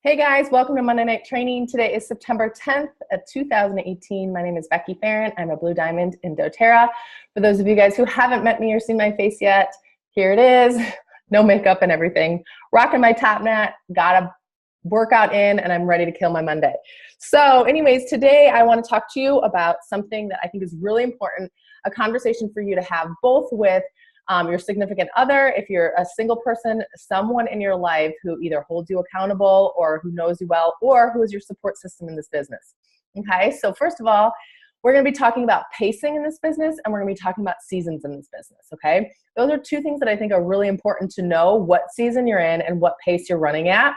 Hey guys, welcome to Monday Night Training. Today is September 10th of 2018. My name is Beckie Farrant. I'm a Blue Diamond in doTERRA. For those of you guys who haven't met me or seen my face yet, here it is. No makeup and everything. Rocking my top knot, got a workout in, and I'm ready to kill my Monday. So anyways, today I want to talk to you about something that I think is really important, a conversation for you to have both with your significant other, if you're a single person, someone in your life who either holds you accountable or who knows you well, or who is your support system in this business. Okay, so first of all, we're going to be talking about pacing in this business, and we're going to be talking about seasons in this business. Okay, those are two things that I think are really important to know: what season you're in and what pace you're running at,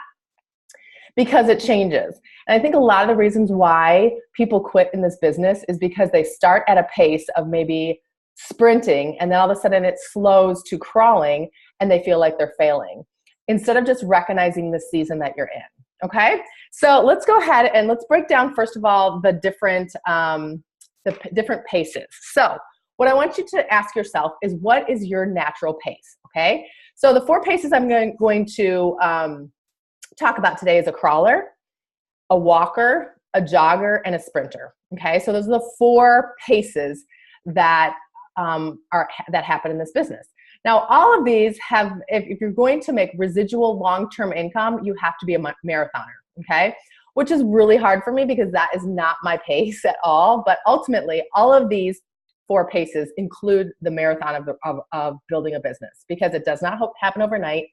because it changes. And I think a lot of the reasons why people quit in this business is because they start at a pace of maybe sprinting, and then all of a sudden it slows to crawling and they feel like they're failing, instead of just recognizing the season that you're in. Okay, so let's go ahead and let's break down first of all the different paces. So what I want you to ask yourself is, what is your natural pace? Okay, so the four paces I'm going to talk about today is a crawler, a walker, a jogger, and a sprinter. Okay, so those are the four paces that that happen in this business. Now, all of these have, if you're going to make residual long-term income, you have to be a marathoner, okay? Which is really hard for me because that is not my pace at all. But ultimately, all of these four paces include the marathon of building a business, because it does not happen overnight.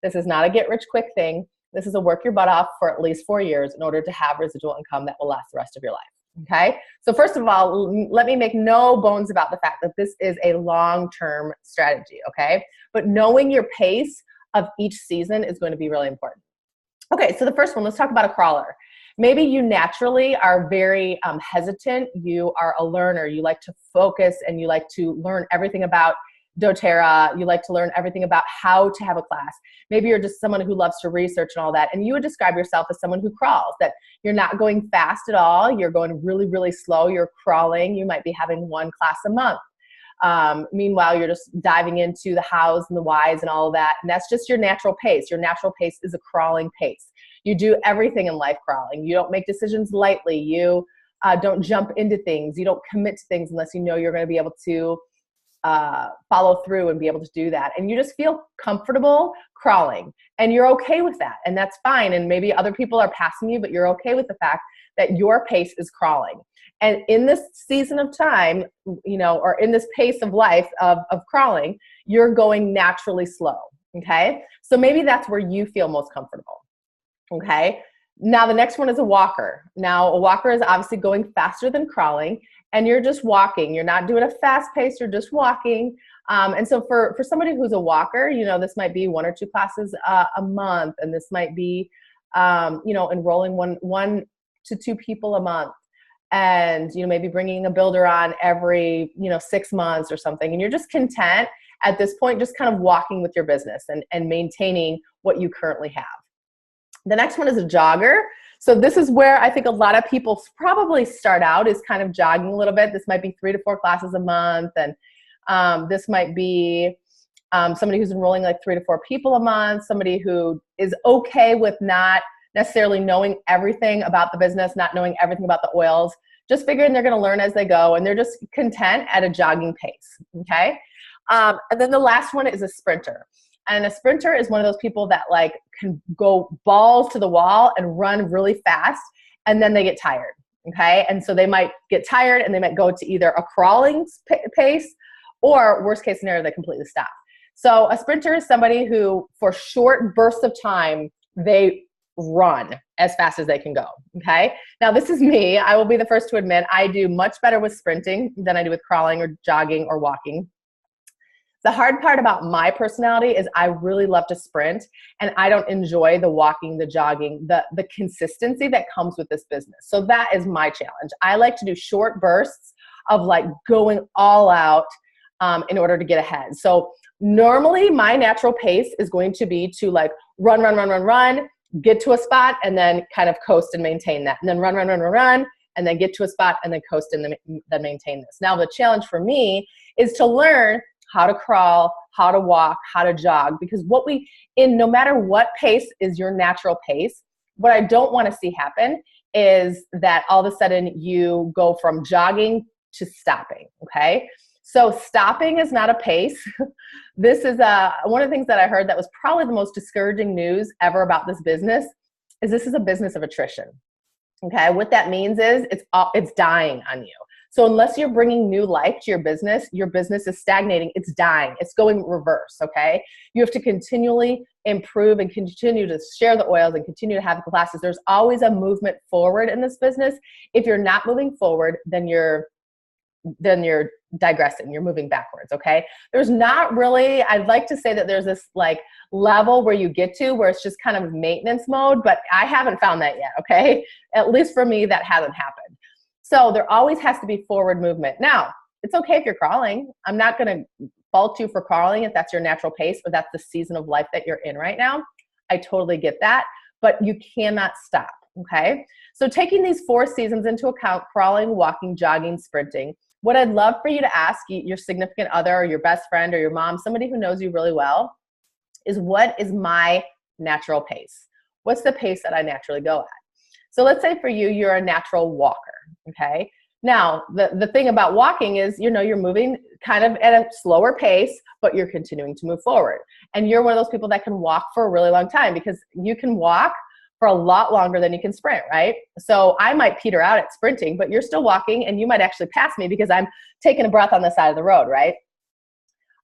This is not a get-rich-quick thing. This is a work your butt off for at least 4 years in order to have residual income that will last the rest of your life. Okay, so first of all, let me make no bones about the fact that this is a long-term strategy, okay? But knowing your pace of each season is going to be really important. Okay, so the first one, let's talk about a crawler. Maybe you naturally are very hesitant. You are a learner. You like to focus and you like to learn everything about doTERRA. You like to learn everything about how to have a class. Maybe you're just someone who loves to research and all that, and you would describe yourself as someone who crawls, that you're not going fast at all. You're going really, really slow. You're crawling. You might be having one class a month. Meanwhile, you're just diving into the hows and the whys and all of that, and that's just your natural pace. Your natural pace is a crawling pace. You do everything in life crawling. You don't make decisions lightly. You don't jump into things. You don't commit to things unless you know you're going to be able to follow through and be able to do that. And you just feel comfortable crawling, and you're okay with that, and that's fine. And maybe other people are passing you, but you're okay with the fact that your pace is crawling. And in this season of time, you know, or in this pace of life of crawling, you're going naturally slow. Okay, so maybe that's where you feel most comfortable. Okay, now the next one is a walker. Now a walker is obviously going faster than crawling, and you're just walking. You're not doing a fast pace, you're just walking. And so for somebody who's a walker, you know, this might be 1 or 2 classes a month, and this might be, you know, enrolling one to 2 people a month, and, you know, maybe bringing a builder on every, you know, 6 months or something. And you're just content at this point, just kind of walking with your business and maintaining what you currently have. The next one is a jogger. So this is where I think a lot of people probably start out, is kind of jogging a little bit. This might be 3 to 4 classes a month. And this might be somebody who's enrolling like 3 to 4 people a month, somebody who is okay with not necessarily knowing everything about the business, not knowing everything about the oils, just figuring they're going to learn as they go, and they're just content at a jogging pace, okay? And then the last one is a sprinter. And a sprinter is one of those people that like can go balls to the wall and run really fast, and then they get tired, okay? And so they might get tired and they might go to either a crawling pace, or worst case scenario, they completely stop. So a sprinter is somebody who, for short bursts of time, they run as fast as they can go, okay? Now this is me. I will be the first to admit I do much better with sprinting than I do with crawling or jogging or walking. The hard part about my personality is I really love to sprint, and I don't enjoy the walking, the jogging, the consistency that comes with this business. So that is my challenge. I like to do short bursts of like going all out in order to get ahead. So normally my natural pace is going to be to like run, get to a spot, and then kind of coast and maintain that. And then run, and then get to a spot and then coast and then maintain this. Now the challenge for me is to learn how to crawl, how to walk, how to jog, because no matter what pace is your natural pace, What I don't want to see happen is that all of a sudden you go from jogging to stopping, okay? So stopping is not a pace. This is one of the things that I heard that was probably the most discouraging news ever about this business is this is a business of attrition, okay? What that means is it's dying on you. So unless you're bringing new life to your business is stagnating, it's dying, it's going reverse, okay? You have to continually improve and continue to share the oils and continue to have classes. There's always a movement forward in this business. If you're not moving forward, then you're digressing, you're moving backwards, okay? There's not really, I'd like to say that there's this like level where you get to where it's just kind of maintenance mode, but I haven't found that yet, okay? At least for me, that hasn't happened. So there always has to be forward movement. Now, it's okay if you're crawling. I'm not going to fault you for crawling if that's your natural pace or that's the season of life that you're in right now. I totally get that, but you cannot stop, okay? So taking these 4 seasons into account, crawling, walking, jogging, sprinting, what I'd love for you to ask your significant other or your best friend or your mom, somebody who knows you really well, is what is my natural pace? What's the pace that I naturally go at? So let's say for you, you're a natural walker, okay? Now, the thing about walking is, you're moving kind of at a slower pace, but you're continuing to move forward. And you're one of those people that can walk for a really long time because you can walk for a lot longer than you can sprint, right? So I might peter out at sprinting, but you're still walking and you might actually pass me because I'm taking a breath on the side of the road, right?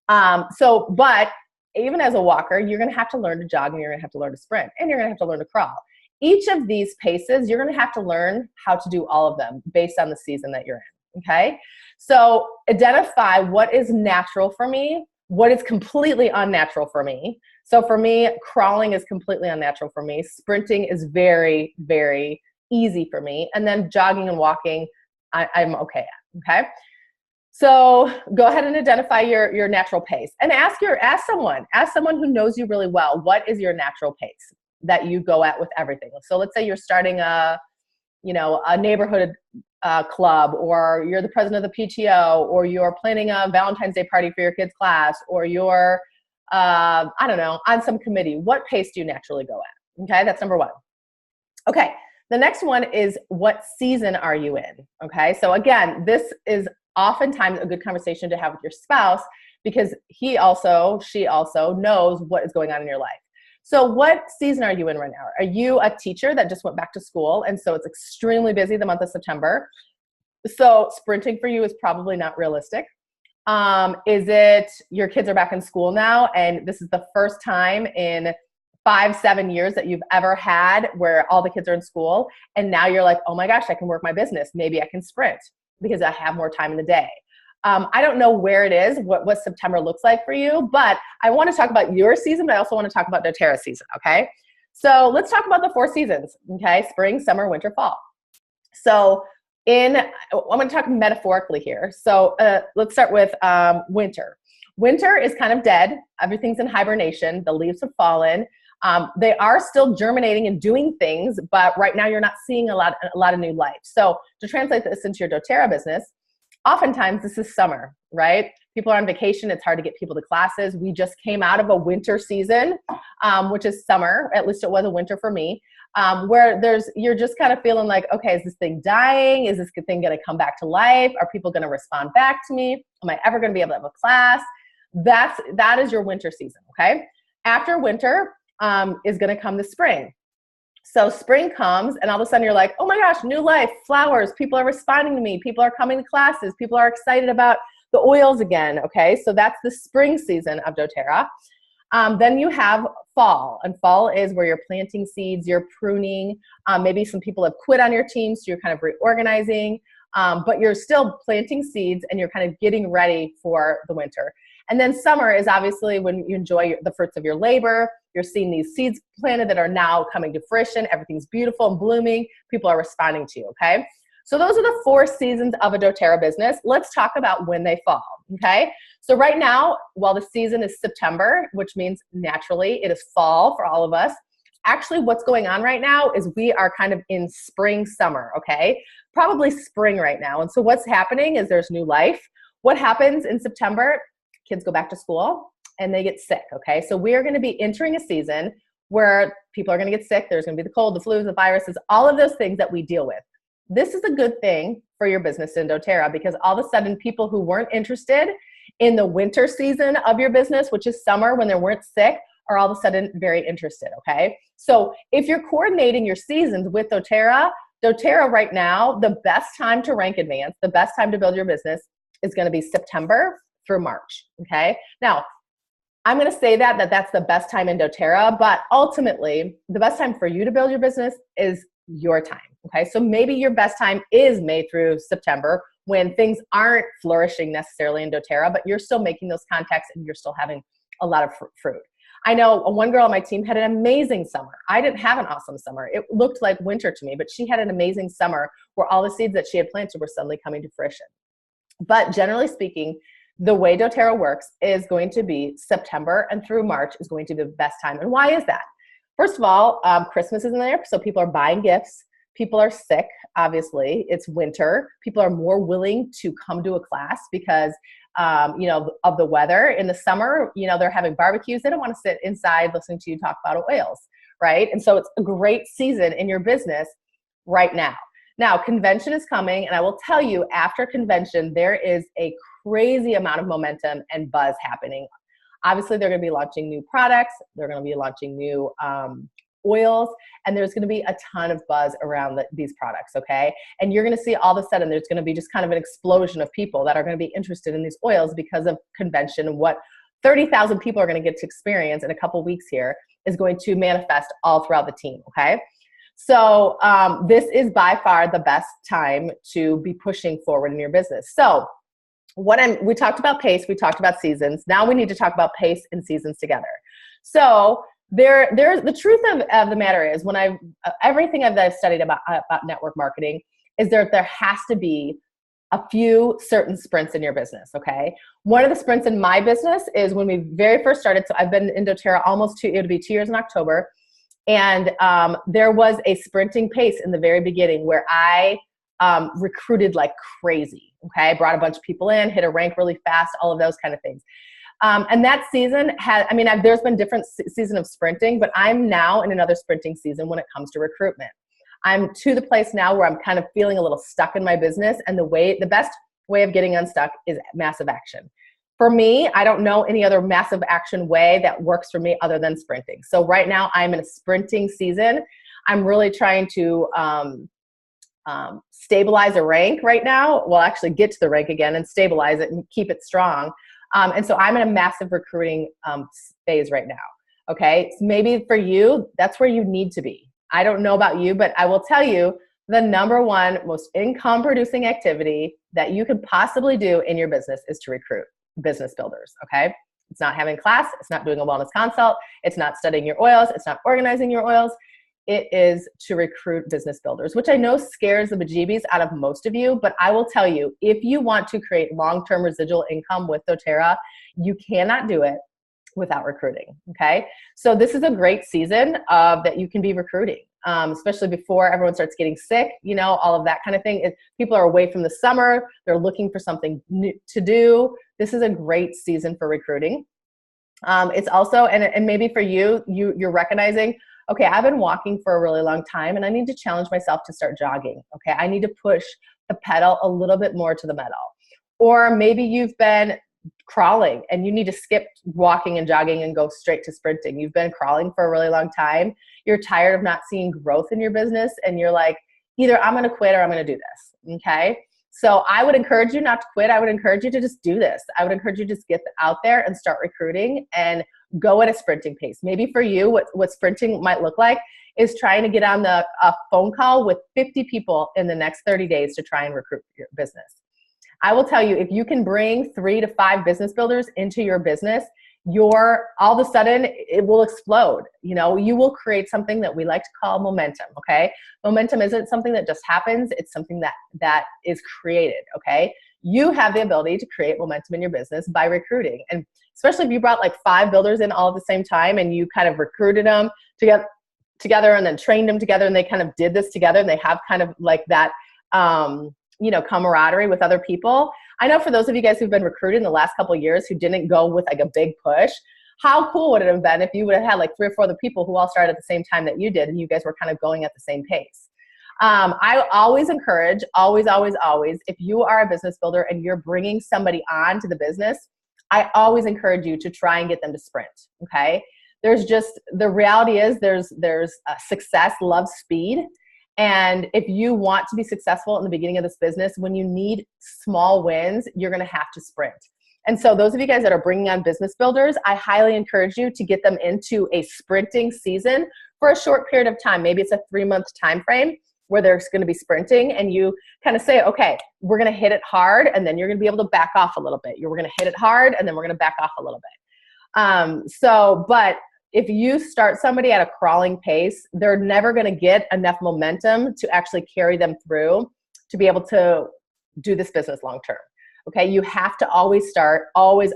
But even as a walker, you're gonna have to learn to jog and you're gonna have to learn to sprint and you're gonna have to learn to crawl. Each of these paces, you're gonna have to learn how to do all of them based on the season that you're in, okay? So identify what is natural for me, what is completely unnatural for me. So for me, crawling is completely unnatural for me. Sprinting is very, very easy for me. And then jogging and walking, I'm okay at, okay? So go ahead and identify your natural pace and ask someone who knows you really well, what is your natural pace that you go at with everything? So let's say you're starting a neighborhood club, or you're the president of the PTO, or you're planning a Valentine's Day party for your kids' class, or you're, I don't know, on some committee. What pace do you naturally go at? Okay, that's number 1. Okay, the next one is what season are you in? Okay, so again, this is oftentimes a good conversation to have with your spouse because she also knows what is going on in your life. So what season are you in right now? Are you a teacher that just went back to school and so it's extremely busy the month of September? So sprinting for you is probably not realistic. Is it your kids are back in school now and this is the first time in 5-7 years that you've ever had where all the kids are in school and now you're like, oh my gosh, I can work my business. Maybe I can sprint because I have more time in the day. I don't know where it is, what September looks like for you, but I want to talk about your season, but I also want to talk about doTERRA's season, okay? So let's talk about the 4 seasons, okay? Spring, summer, winter, fall. So I'm going to talk metaphorically here. So let's start with winter. Winter is kind of dead. Everything's in hibernation. The leaves have fallen. They are still germinating and doing things, but right now you're not seeing a lot of new life. So to translate this into your doTERRA business, oftentimes this is summer, right? People are on vacation. It's hard to get people to classes. We just came out of a winter season, which is summer. At least it was a winter for me, where you're just kind of feeling like, okay, is this thing dying? Is this thing going to come back to life? Are people going to respond back to me? Am I ever going to be able to have a class? That is your winter season, okay? After winter is going to come the spring. So spring comes and all of a sudden you're like, oh my gosh, new life, flowers, people are responding to me, people are coming to classes, people are excited about the oils again, okay? So that's the spring season of doTERRA. Then you have fall, and fall is where you're planting seeds, you're pruning, maybe some people have quit on your team, so you're kind of reorganizing, but you're still planting seeds and you're kind of getting ready for the winter. And then summer is obviously when you enjoy the fruits of your labor. You're seeing these seeds planted that are now coming to fruition. Everything's beautiful and blooming. People are responding to you, okay? So those are the 4 seasons of a doTERRA business. Let's talk about when they fall, okay? So right now, while the season is September, which means naturally it is fall for all of us, actually what's going on right now is we are kind of in spring, summer, okay? Probably spring right now. And so what's happening is there's new life. What happens in September? Kids go back to school and they get sick, okay? So we are going to be entering a season where people are going to get sick. There's going to be the cold, the flu, the viruses, all of those things that we deal with. This is a good thing for your business in doTERRA, because all of a sudden people who weren't interested in the winter season of your business, which is summer when they weren't sick, are all of a sudden very interested, okay? So if you're coordinating your seasons with doTERRA right now, the best time to rank advanced, the best time to build your business is going to be September through March, okay? Now, I'm going to say that's the best time in doTERRA, but ultimately, the best time for you to build your business is your time, okay? So maybe your best time is May through September, when things aren't flourishing necessarily in doTERRA, but you're still making those contacts and you're still having a lot of fruit. I know one girl on my team had an amazing summer. I didn't have an awesome summer. It looked like winter to me, but she had an amazing summer where all the seeds that she had planted were suddenly coming to fruition. But generally speaking, the way doTERRA works is going to be September and through March is going to be the best time. And why is that? First of all, Christmas is in there, so people are buying gifts. People are sick, obviously. It's winter. People are more willing to come to a class because, of the weather. In the summer, they're having barbecues. They don't want to sit inside listening to you talk about oils, right? And so it's a great season in your business right now. Now, convention is coming, and I will tell you, after convention, there is a crazy amount of momentum and buzz happening. Obviously, they're going to be launching new products. They're going to be launching new oils, and there's going to be a ton of buzz around these products, okay? And you're going to see all of a sudden there's going to be just kind of an explosion of people that are going to be interested in these oils because of convention, and what 30,000 people are going to get to experience in a couple weeks here is going to manifest all throughout the team, okay? So this is by far the best time to be pushing forward in your business. So we talked about pace, we talked about seasons. Now we need to talk about pace and seasons together. So there's the truth of the matter is, when everything that I've studied about network marketing is there has to be a few certain sprints in your business, okay? One of the sprints in my business is when we very first started. So I've been in doTERRA it'll be 2 years in October. And there was a sprinting pace in the very beginning where I recruited like crazy, okay? I brought a bunch of people in, hit a rank really fast, all of those kind of things. And that season there's been different season of sprinting, but I'm now in another sprinting season when it comes to recruitment. I'm to the place now where I'm kind of feeling a little stuck in my business, and the best way of getting unstuck is massive action. For me, I don't know any other massive action way that works for me other than sprinting. So right now I'm in a sprinting season. I'm really trying to stabilize a rank right now. Well, actually get to the rank again and stabilize it and keep it strong. And so I'm in a massive recruiting phase right now. Okay. So maybe for you, that's where you need to be. I don't know about you, but I will tell you the number one most income producing activity that you could possibly do in your business is to recruit business builders. Okay. It's not having class. It's not doing a wellness consult. It's not studying your oils. It's not organizing your oils. It is to recruit business builders, which I know scares the bejeebies out of most of you, but I will tell you, if you want to create long-term residual income with doTERRA, you cannot do it without recruiting, okay? So this is a great season that you can be recruiting, especially before everyone starts getting sick, all of that kind of thing. People are away from the summer. They're looking for something new to do. This is a great season for recruiting. It's also, and maybe for you're recognizing, okay, I've been walking for a really long time and I need to challenge myself to start jogging. Okay, I need to push the pedal a little bit more to the metal. Or maybe you've been crawling and you need to skip walking and jogging and go straight to sprinting. You've been crawling for a really long time. You're tired of not seeing growth in your business and you're like, either I'm going to quit or I'm going to do this. Okay. So I would encourage you not to quit. I would encourage you to just do this. I would encourage you to just get out there and start recruiting and go at a sprinting pace. Maybe for you, what sprinting might look like is trying to get on a phone call with 50 people in the next 30 days to try and recruit your business. I will tell you, if you can bring 3 to 5 business builders into your business, all of a sudden it will explode. You will create something that we like to call momentum. Okay. Momentum isn't something that just happens. It's something that is created. Okay. You have the ability to create momentum in your business by recruiting. And especially if you brought like 5 builders in all at the same time and you kind of recruited them together and then trained them together and they kind of did this together and they have kind of like that, camaraderie with other people. I know for those of you guys who've been recruited in the last couple of years who didn't go with like a big push, How cool would it have been if you would have had like 3 or 4 other people who all started at the same time that you did, and you guys were kind of going at the same pace? I always encourage, always, if you are a business builder and you're bringing somebody on to the business, I always encourage you to try and get them to sprint, okay? The reality is there's success loves speed. And if you want to be successful in the beginning of this business, when you need small wins, you're going to have to sprint. And so those of you guys that are bringing on business builders, I highly encourage you to get them into a sprinting season for a short period of time. Maybe it's a 3-month time frame where there's going to be sprinting, and you kind of say, okay, we're going to hit it hard, and then you're going to be able to back off a little bit. You're going to hit it hard, and then we're going to back off a little bit. But if you start somebody at a crawling pace, they're never going to get enough momentum to actually carry them through to be able to do this business long term. Okay, you have to always start, always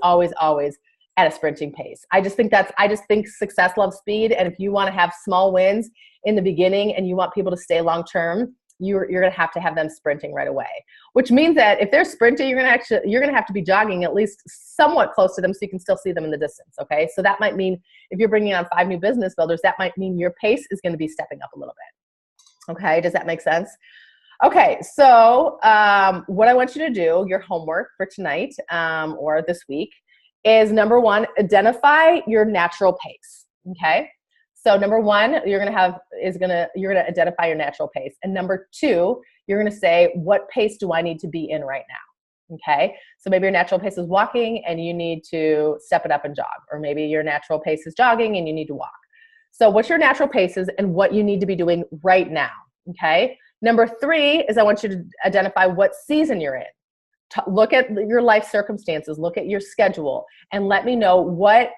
at a sprinting pace. I just think success loves speed, and if you want to have small wins in the beginning and you want people to stay long term, you're going to have them sprinting right away. Which means that if they're sprinting, you're going to have to be jogging at least somewhat close to them so you can still see them in the distance. Okay, so that might mean if you're bringing on 5 new business builders, that might mean your pace is going to be stepping up a little bit. Okay, does that make sense? Okay, so what I want you to do, your homework for tonight or this week, is number 1, identify your natural pace. Okay, so number 1, you're gonna identify your natural pace, and number 2, you're gonna say, what pace do I need to be in right now? Okay, so maybe your natural pace is walking and you need to step it up and jog, or maybe your natural pace is jogging and you need to walk. So what's your natural paces and what you need to be doing right now? Okay. Number 3 is I want you to identify what season you're in. Look at your life circumstances, look at your schedule, and let me know what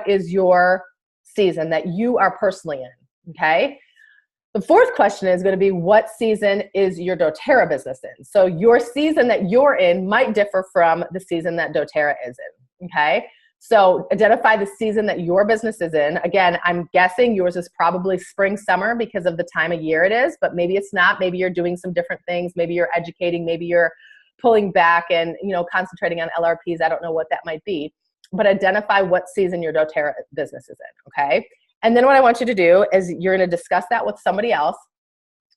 is your season that you are personally in, okay? The 4th question is going to be, what season is your doTERRA business in? So your season that you're in might differ from the season that doTERRA is in, okay? So identify the season that your business is in. Again, I'm guessing yours is probably spring, summer because of the time of year it is, but maybe it's not. Maybe you're doing some different things. Maybe you're educating. Maybe you're pulling back and concentrating on LRPs. I don't know what that might be, but identify what season your doTERRA business is in, okay? And then what I want you to do is you're going to discuss that with somebody else,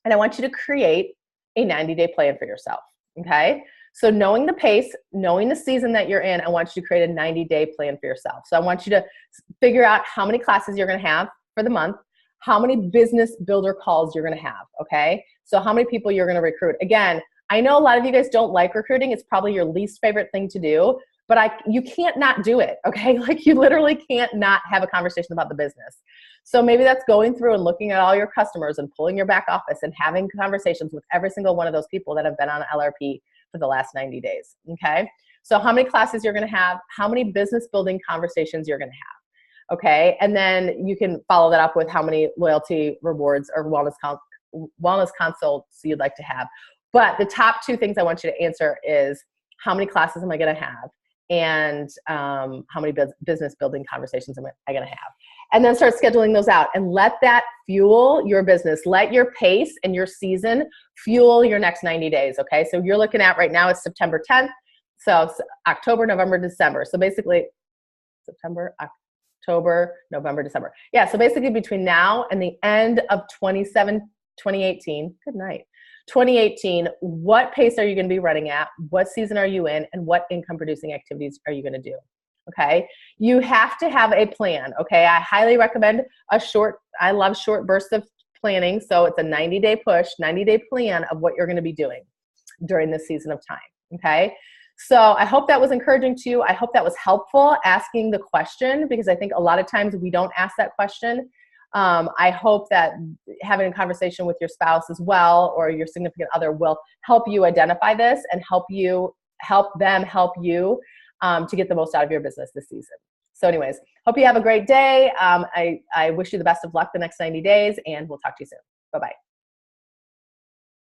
and I want you to create a 90-day plan for yourself, okay? So knowing the pace, knowing the season that you're in, I want you to create a 90-day plan for yourself. So I want you to figure out how many classes you're going to have for the month, how many business builder calls you're going to have, okay? So how many people you're going to recruit. Again, I know a lot of you guys don't like recruiting. It's probably your least favorite thing to do, but you can't not do it, okay? Like you literally can't not have a conversation about the business. So maybe that's going through and looking at all your customers and pulling your back office and having conversations with every single one of those people that have been on LRP for the last 90 days, okay? So how many classes you're gonna have, how many business building conversations you're gonna have, okay? And then you can follow that up with how many loyalty rewards or wellness consults you'd like to have. But the top 2 things I want you to answer is, how many classes am I gonna have? And how many business building conversations am I gonna have? And then start scheduling those out and let that fuel your business. Let your pace and your season fuel your next 90 days, okay? So you're looking at right now, it's September 10th. So it's October, November, December. So basically September, October, November, December. Yeah, so basically between now and the end of 2018, good night, 2018, what pace are you going to be running at? What season are you in? And what income producing activities are you going to do? Okay. You have to have a plan. Okay. I highly recommend I love short bursts of planning. So it's a 90-day push, 90-day plan of what you're going to be doing during this season of time. Okay. So I hope that was encouraging to you. I hope that was helpful asking the question, because I think a lot of times we don't ask that question. I hope that having a conversation with your spouse as well, or your significant other, will help you identify this and help them help you to get the most out of your business this season. So anyways, hope you have a great day. I wish you the best of luck the next 90 days, and we'll talk to you soon. Bye-bye.